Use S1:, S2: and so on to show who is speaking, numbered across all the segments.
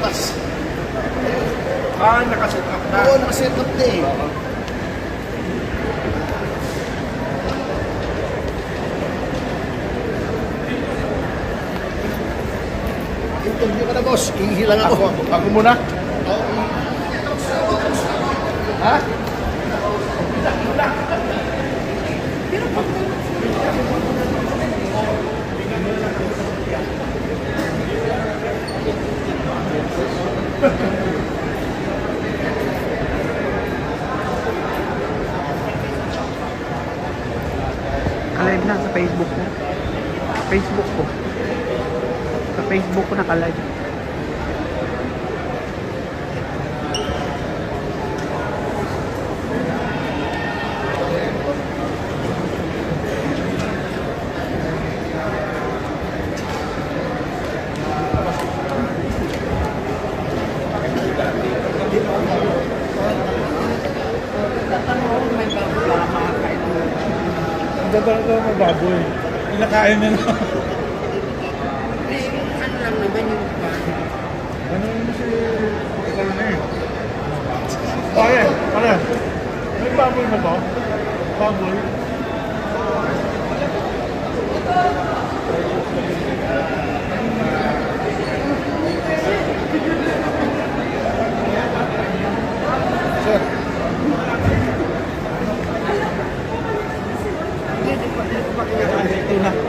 S1: butas.
S2: Nakaset up na.
S1: Oo, nakaset up na eh. Interview ka na, boss. Ihilang ako.
S2: Ako muna. Ha?
S3: Ka-live na sa Facebook ko. Facebook ko. Sa Facebook ko naka-live.
S2: Ang ganda ng baboy. Pinakain nila.
S4: Ano lang naman yung iba.
S2: Ano yun si... Ano na eh? Pare. May baboy na ba? Baboy?
S1: Sir.
S2: Tuna.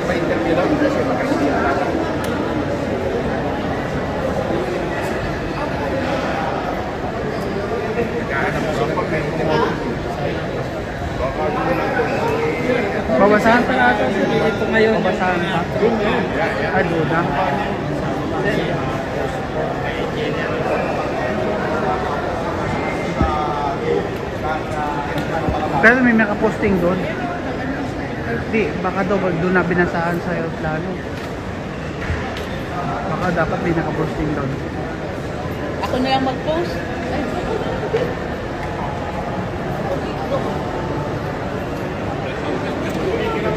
S2: Pa-interview lang kasi makasiya.
S3: Babasahan pa natin. Ito ngayon. Babasahan pa. Ay, duda. Pero may nakaposting doon. Di, baka daw doon na binasahan sa aeroplano. Baka dapat may nakaposting doon.
S4: Ako na lang mag-post.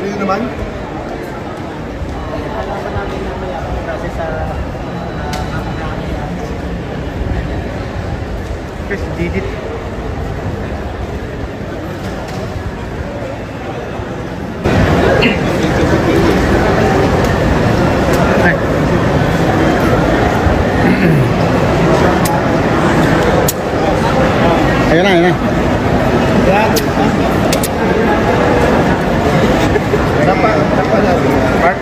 S1: Sino naman?
S3: Kasi sa Chris Didit. Ay.
S1: Ayan na. Dapat lang.
S2: Mark?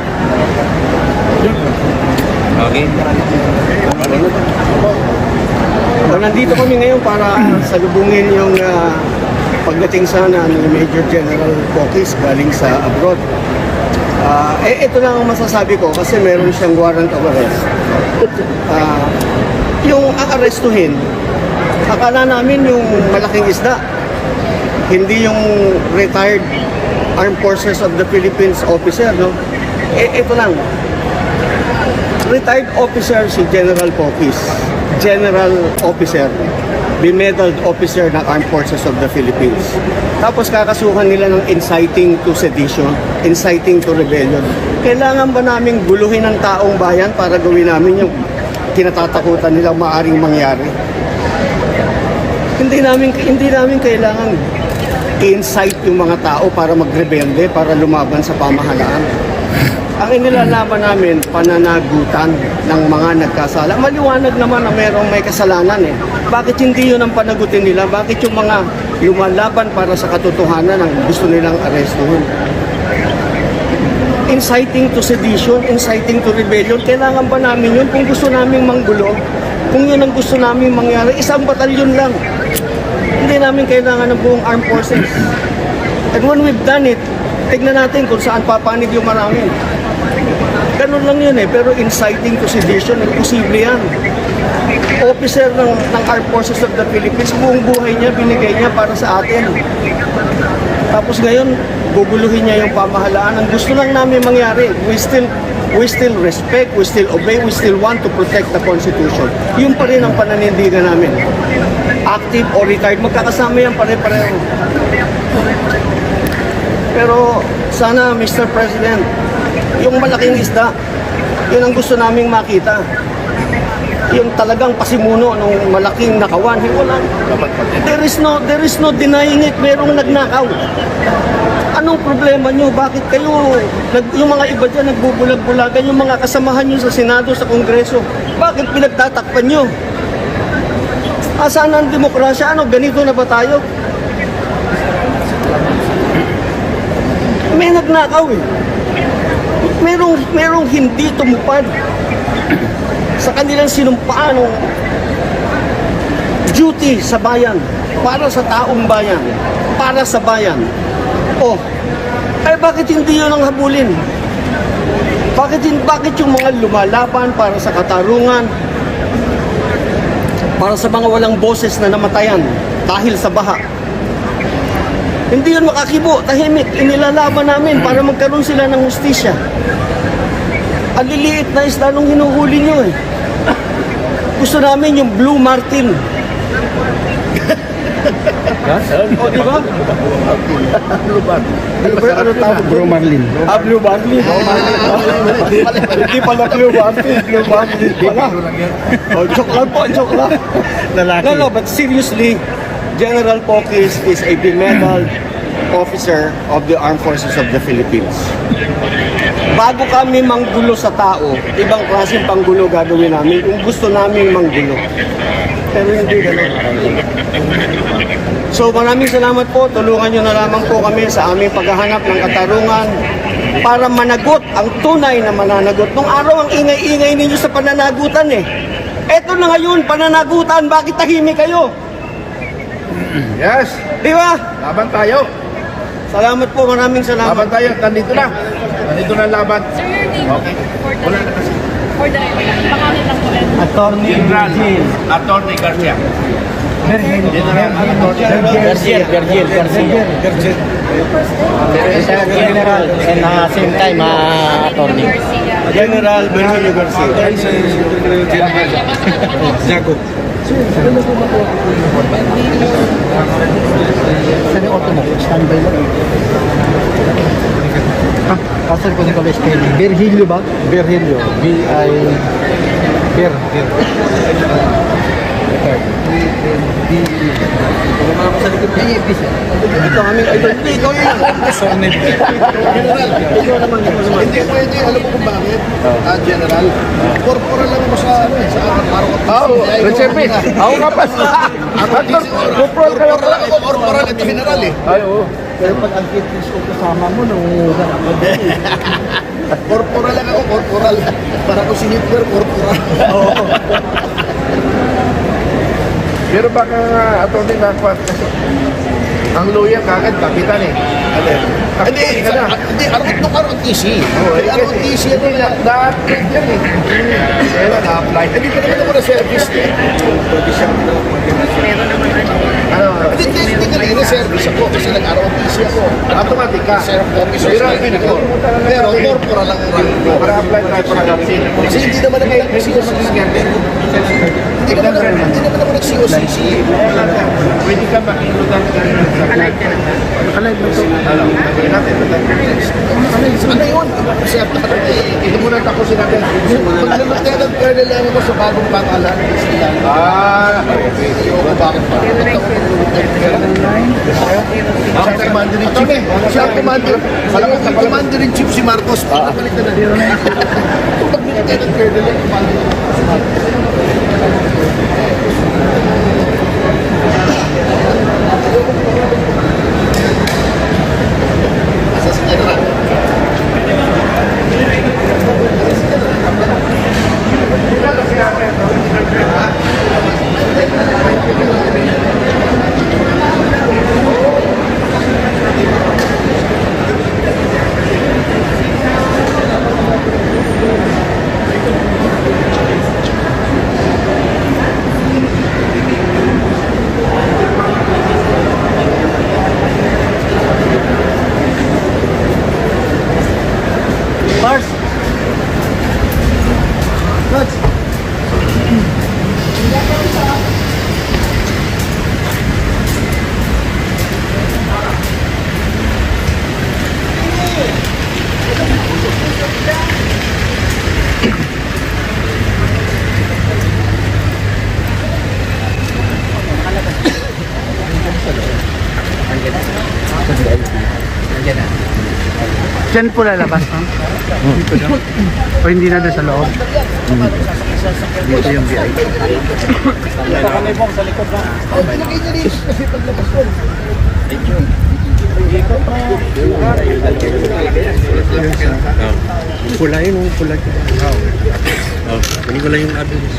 S5: Okay.
S6: So, nandito kami ngayon para salubungin yung pagdating sana ni Major General Pokis galing sa abroad. Ito lang ang masasabi ko kasi meron siyang warrant of arrest. Yung aarestuhin, akala namin yung malaking isda, hindi yung retired Armed Forces of the Philippines officer, no? Ito lang. Retired officer si General Pokis. General officer. Bemedaled officer ng Armed Forces of the Philippines. Tapos kakasuhan nila ng inciting to sedition, inciting to rebellion. Kailangan ba naming guluhin ang taong bayan para gawin namin yung kinatatakutan nilang maaring mangyari? Hindi namin kailangan i-incite yung mga tao para magrebelde, para lumaban sa pamahalaan. Ang inilalaban namin, pananagutan ng mga nagkasala. Maliwanag naman na merong may kasalanan eh. Bakit hindi yun ang panagutin nila? Bakit yung mga lumalaban para sa katotohanan ang gusto nilang arestuhin? Inciting to sedition, inciting to rebellion, kailangan ba namin yun? Kung gusto namin manggulo, kung yun ang gusto namin mangyari, isang batalyon lang. Hindi namin kailangan ng buong armed forces. And when we've done it, tignan natin kung saan papanig yung marami. Ganun lang yun eh, pero inciting to sedition, imposible yan. Officer ng Armed Forces of the Philippines, buong buhay niya, binigay niya para sa atin. Tapos ngayon, guguluhin niya yung pamahalaan. Ang gusto lang namin mangyari, we still respect, we still obey, we still want to protect the Constitution. Yun pa rin ang pananindigan namin. Active or retired, magkakasama yan pare-pareho. Pero sana, Mr. President, yung malaking isda, yun ang gusto naming makita. Yung talagang pasimuno ng malaking nakawan, wala. There is no denying it. Merong nagnakaw. Anong problema nyo? Bakit kayo, yung mga iba dyan nagbubulag-bulagan, yung mga kasamahan nyo sa Senado, sa Kongreso, bakit pinagtatakpan nyo? Saan ang demokrasya? Ano, ganito na ba tayo? May nagnakaw eh. Merong hindi tumupad sa kanilang sinumpaan ng duty sa bayan, para sa taong bayan, para sa bayan. Oh, ay bakit hindi yun ang habulin? Bakit yung mga lumalaban para sa katarungan, para sa mga walang boses na namatayan dahil sa baha, hindi yun makakibo, tahimik, inilalaban namin para magkaroon sila ng hustisya. Ang liliit na isda nung hinuhuli nyo eh. Gusto namin yung Blue Martin. O, di ba? Ano tawag? Blue Marlin. Blue Marlin. Hindi pala Blue Martin. Blue Marlin pala. Joke lang po, joke lang. No, but seriously, General Pokis is a bemedaled officer of the Armed Forces of the Philippines. Bago kami manggulo sa tao, ibang klaseng panggulo gagawin namin kung gusto namin manggulo. Pero hindi gano'n. So maraming salamat po. Tulungan nyo na lamang po kami sa aming paghahanap ng katarungan para managot ang tunay na mananagot. Nung araw ang ingay-ingay ninyo sa pananagutan eh. Eto na ngayon, pananagutan. Bakit tahimik kayo?
S1: Yes.
S6: Di ba?
S1: Laban tayo.
S6: Salamat po, maraming salamat.
S1: Laban tayo. Nandito na. Nandito na ang laban.
S4: Sir, your name
S1: Okay.
S4: for the pangalan lang po.
S3: Attorney Virgil.
S1: Attorney Garcia.
S3: General and same time attorney.
S6: General Virgilio Garcia.
S3: Jago. Saan yung auto mo? Standby lang. Kasal ko ni College Kelly. Virgilio ba? Virgilio.
S6: Ito aming idol. Hindi, ikaw yun. Ikaw naman.
S1: Hindi pwede. Alam mo kung bakit? General. Corporal lang mo sa ano eh. Sa araw.
S2: Reserve. Ako nga pa.
S1: Corporal lang ako. Corporal at general eh.
S2: Ay, oo.
S3: Pero pag ang fitness ko kasama mo, nangungugan ako.
S1: Corporal lang ako. Corporal. Para ko si Hitler, corporal.
S2: Pero baka attorney na ako kasi ang lawyer kagad kapitan eh.
S1: Hindi, nung ROTC. ROTC
S2: Hindi na-upgrade yan eh. Kaya na-apply.
S1: Hindi pa naman ako na-service eh. Hindi kanina service ako kasi nag-ROTC ako.
S2: Automatic ka.
S1: Sir of Officers
S2: Pero
S1: training ako. Pero corporal lang ang rank ko.
S2: Para apply tayo para vaccine.
S1: Kasi hindi naman ako nag-COCC. Hindi naman ako nag-COCC.
S2: Pwede ka makinutan ka rin sa
S3: Nakalive na to.
S1: Ano yun? Kasi
S2: Hindi mo nang tapusin natin.
S1: pag-lieutenant colonel lang ako sa bagong batalan. Ayoko bakit pa. Siya ang commander-in-chief. Siya ang commander-in-chief si Marcos. Pinapalitan na. Pag-lieutenant colonel lang, asa si General?
S3: Diyan po lalabas, no? Dito daw. O hindi na doon sa loob? Dito yung VIP.
S1: Ilagay niya rin kasi paglabas ko.
S3: Pula yun, pula yun. Kunin ko lang yung address.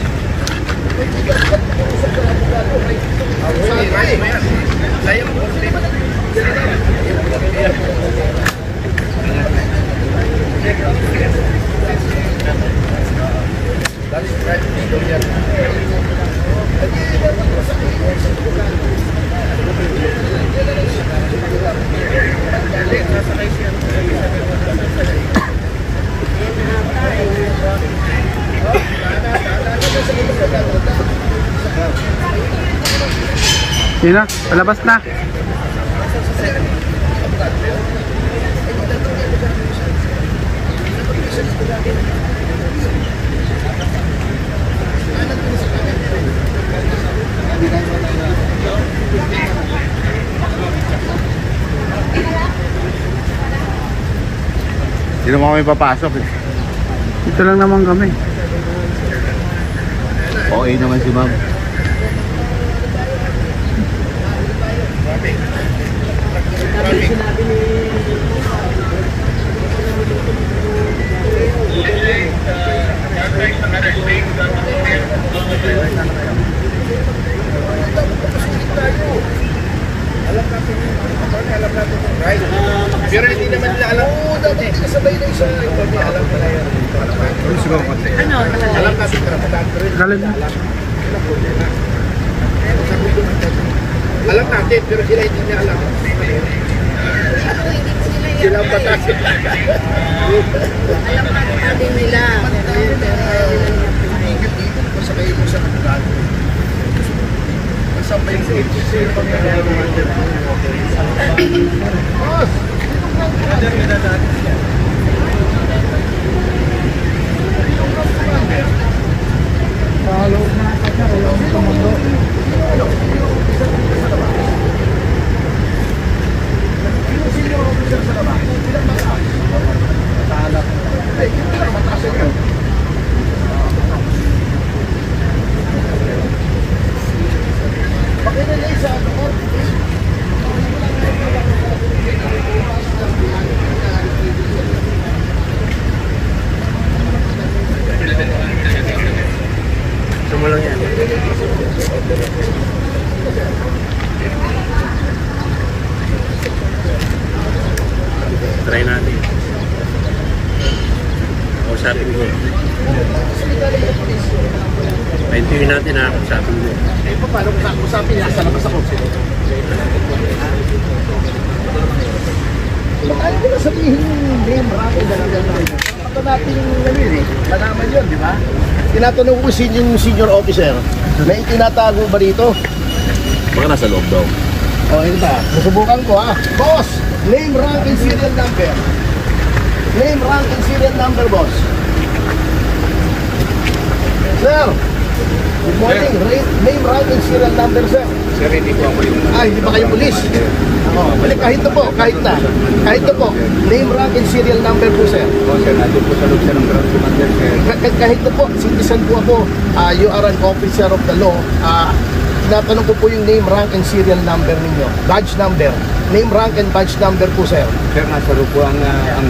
S3: Yun na, palabas na.
S2: Hindi naman kami papasok eh.
S3: Dito lang naman kami.
S2: Okay naman si ma'am.
S1: Pero hindi naman nila alam. Oo, dapat kasabay na isa. Hindi alam na yan.
S4: Ano?
S1: Alam natin karapatan.
S3: Galing na.
S1: Alam natin, pero sila hindi niya alam. Sila ang batas.
S4: Alam natin nila.
S1: Ikot-ikot ko sa kayo mo sa kanila. Kasabay sa ito. Boss!
S3: Sumulang yan. Try natin. Kausapin ko. Paintuin natin ha, kausapin ko.
S1: Eh, paano kung usapin niya? Sa labas ako. Ayaw ko na sabihin yung name, rank, and ito natin yung namin eh. Malaman yun, di ba? Tinatanong ko yung senior officer, may itinatago ba dito?
S2: Baka nasa loob daw.
S1: O, yun ba? Nasubukan ko ha. Boss, name, rank, and serial number. Name, rank, and serial number, boss. Sir, good morning. Name, rank, and serial number, sir.
S2: Sir, hindi ko ako yung...
S1: Hindi ba kayo pulis? Balik, kahit na po, kahit na. Kahit na po, name, rank, and serial number po, sir.
S2: Sir, nandun po sa loob siya ng ground commander, sir.
S1: Kahit na po, citizen po ako, you are an officer of the law. Tinatanong ko po yung name, rank, and serial number ninyo. Badge number. Name, rank, and badge number po, sir.
S2: Sir, nasa loob po ang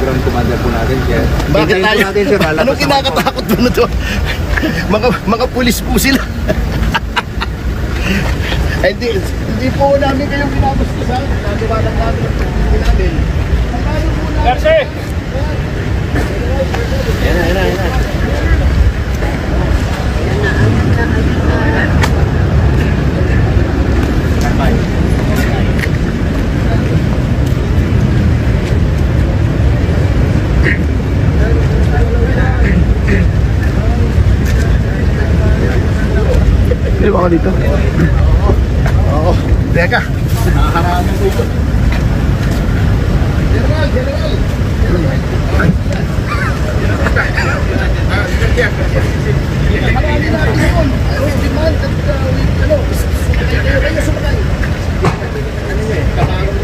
S2: ground commander po natin, sir.
S1: Bakit
S2: Hintayin po
S1: tayo?
S2: natin, sir. Lalabas
S1: Anong
S2: naman po.
S1: kinakatakot mo na to? mga pulis po sila. Hindi po namin kayong pinabastusan. Nagawalan namin. Hindi namin. Merci!
S2: Yan na.
S3: Pwede ba ako dito?
S1: Oo. Teka. Nakakarami ko ito. General! Marami natin yun. Demand at kayo sumakay. Kamarong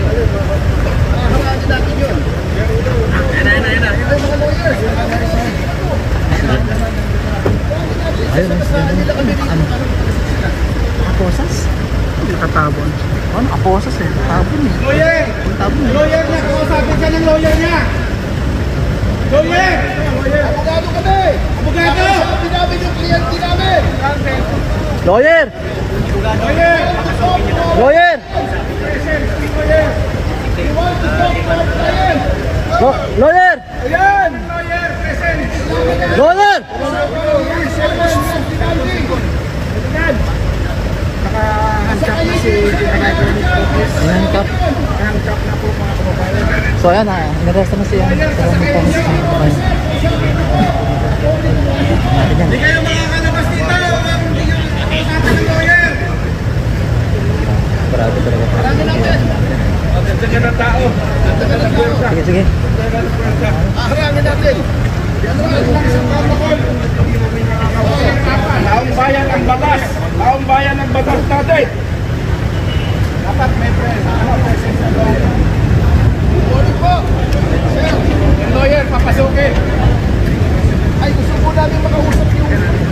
S3: tapon eh.
S5: Lawyer!
S3: Tapon eh.
S5: Lawyer niya! Kausapin ka ng lawyer niya! Lawyer!
S1: Abogado kami!
S5: Abogado!
S1: Sabi namin yung kliyente namin!
S3: Lawyer!
S5: Lawyer!
S3: Lawyer!
S1: We want to talk to our client!
S3: Lawyer!
S5: Ayan! Lawyer! Present!
S3: Lawyer!
S5: Naka-handcuff na si Pinag-Electronic Focus.
S3: Handcuff.
S5: Handcuff na po mga kababayan.
S3: So ayan na, inaresto na siya.
S5: Hindi kayo makakalabas dito! Hindi kayo kausapin ng lawyer!
S3: Parado talaga.
S5: Ganda ng tao!
S3: Sige, sige.
S1: Harangin natin!
S2: Taong bayan ang batas. Taong bayan ang batas natin.
S5: Dapat may presence.
S1: Morning po! Sir!
S5: Yung lawyer, papasukin!
S1: Ay, gusto po namin makausap yung...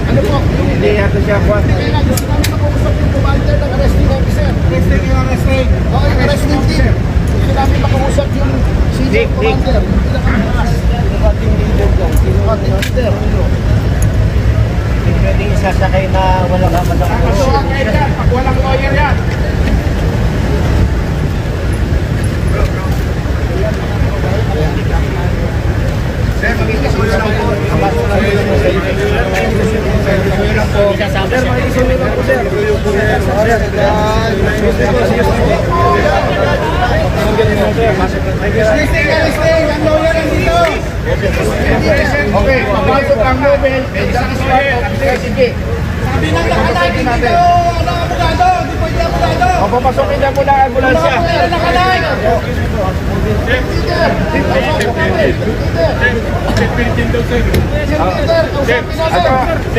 S1: Ano po? Yung...
S2: Hindi natin siya kuwan.
S1: Kaya gusto namin makausap yung commander ng arresting officer.
S5: Arresting yung arresting!
S1: Okay, arresting team. Gusto namin makausap yung senior commander. Yung pinaka-taas. Ating leader.
S6: Pwedeng isasakay na walang hamadang
S5: Papasukin yan! Pag walang lawyer yan! Sir, magkikisulo lang po. Sir, magkikisulo lang po, sir. Listing! Ang lawyer nandito!
S2: Okay, papasok ang Nobel. Sige.
S5: Sabi ng nakalay dito, abogado! Hindi pwede abogado!
S2: O, papasokin na muna ang ambulansya.
S5: Nakalay!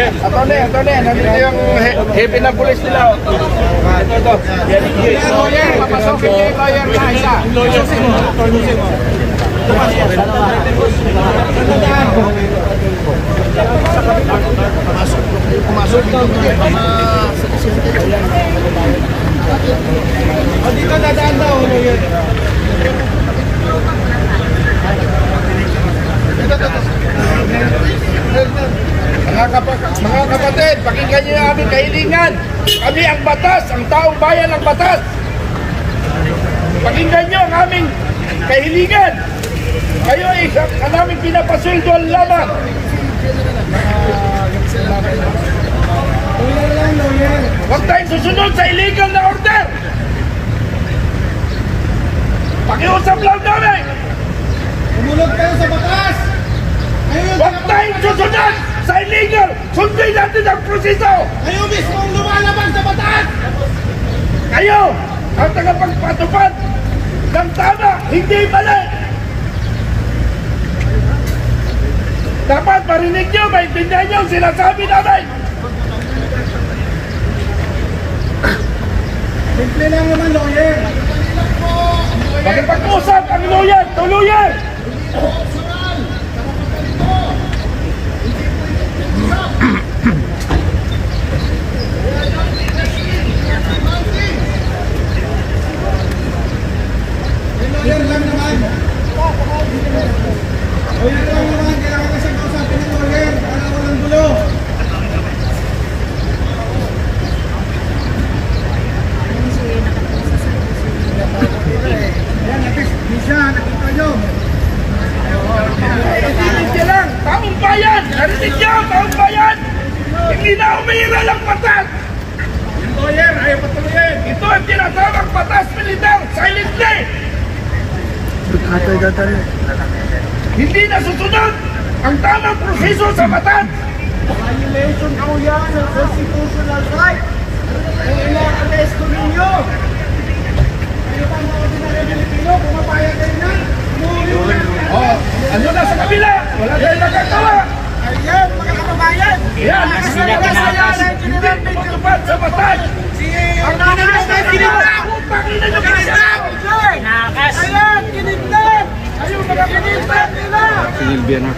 S2: Atone, nandito yung heavy na pulis nila. Ito.
S5: Lawyer, papasokin niyo yung lawyer na isa.
S1: Pumasok dito.
S5: O dito dadaan daw, lawyer.
S2: Mga kapatid, pakinggan niyo yung aming kahilingan. Kami ang batas, ang taong bayan ang batas. Pakinggan niyo ang aming kahilingan. Kayo ay aming pinapasweldoan lamang.
S5: Lawyer lang, lawyer.
S2: Huwag tayong susunod sa illegal na order. Pakiusap lang namin.
S5: Umulog kayo sa batas! Kayo
S2: Huwag tayong susunod sa illegal. Sundin natin ang proseso.
S5: kayo mismo ang lumalaban sa batas!
S2: Kayo ang tagapagpatupad ng tama, hindi mali. Dapat marinig nyo, maintindihan nyo ang sinasabi namin.
S5: Simple lang naman, lawyer.
S2: Pakipag-usap ang lawyer, tuluyan.
S5: Lawyer lang naman. Lawyer lang naman. Kailangan kasi kausapin ng lawyer para walang gulo. Ayan, at least, Misha, nakita nyo.
S2: Narinig nyo lang, taong bayan. Narinig nyo, taong bayan. Hindi na umihira lang batas.
S5: Yung lawyer, ayaw patuloyin.
S2: Ito ang tinatawag batas militar, silently. Hindi na susunod ang tamang proseso sa batas.
S5: Violation po yan ng constitutional right. Kung ina-arresto ninyo. Kayo pa mga ordinary Pilipino, pumapayag kayo na.
S2: Oh, ano na sa kabila? Wala tayong nagagawa.
S5: Ayan, mga kababayan.
S2: Yan, hindi matupad sa batas.
S5: Ang nanakas na kinidnap!
S2: Pangina nyo kasi.
S5: Kinidnap! Ayan, kinidnap! Ayun, mga kinidnap nila!
S3: Silvia na.